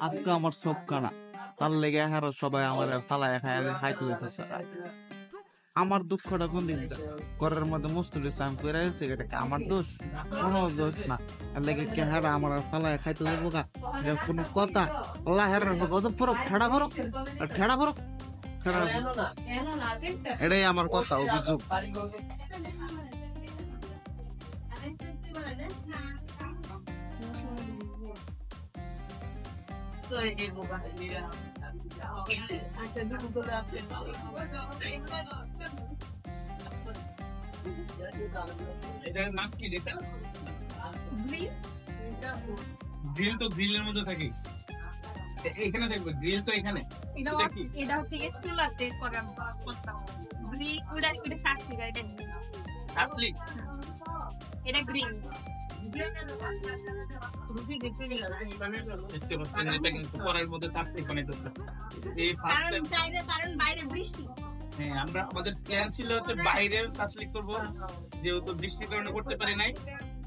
আজকে আমার সব কানা তার লেগে হারো সবাই আমার ফালায় খাইতে হইতেছে। আমার দুঃখটা কোন দিন ঘরের মধ্যে মুস্তুল ইসলাম করে এটা আমার দোষ, কোনো দোষ না। লেগে কে হারা আমার ফালায় খাইতে দেবো গা, কোনো কথা? আল্লাহ হের গজব ফরক, ঠেড়া ফরক, ঠেড়া ফরক, এটাই আমার কথা, অভিযোগ। এটার নাম কি? গ্রিল তো গ্রিলের মধ্যে থাকি, এখানে দেখবে গ্রিল তো এখানে। এটা হচ্ছে চুলাতে করার গ্রিল, এটা সাকসি, এটা গ্রিল। হ্যাঁ, আমরা আমাদের প্ল্যান ছিল হচ্ছে বাইরে সাবস্লিক করবো, যেহেতু বৃষ্টির কারণে করতে পারি নাই,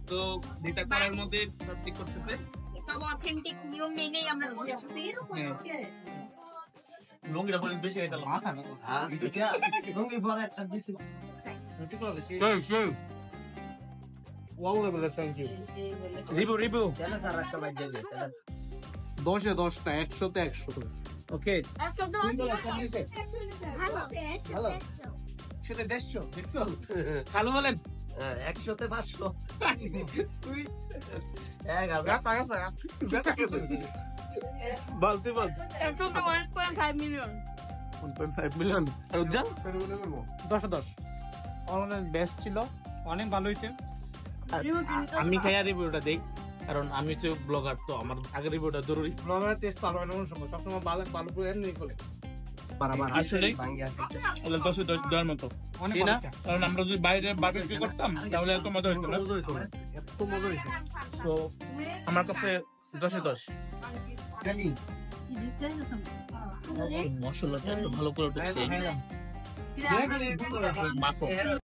তো যেটা করার মধ্যে সাবস্লিক করতেছে। সব অথেন্টিক নিয়ম মেনেই আমরা করতেছি। লুঙ্গিটা পরে বেশি হয়ে গেল, মাথা না লুঙ্গি পরে একটা দিছি। রিভিউ 10-এ 10টা, 100-তে 100। ওকে, সেটা 150 দেখছো? ভালো বলেন 100-তে 500। তুই বলতে বল 1.5 মিলিয়ন। 1.5 মিলিয়ন। আর উজ্জ্বল 10-10 অনলাইন বেস্ট ছিল, অনেক ভালো হয়েছে। আমি খাইয়া রিভিউটা দেই, কারণ আমি হচ্ছে ব্লগার, তো আমার আগের রিভিউটা জরুরি। ব্লগারের টেস্ট ভালো হয় না সবসময় ভালো ভালো করে নিয়ে করে আসলে 10-10 দেওয়ার মতো, কারণ আমরা যদি বাইরে বার্বিকিউ করতাম তাহলে এত মজা হইতো না। এত মজা হয়েছে। তো আমার কাছে 10-10। মশলাটা এত ভালো করে উঠেছে।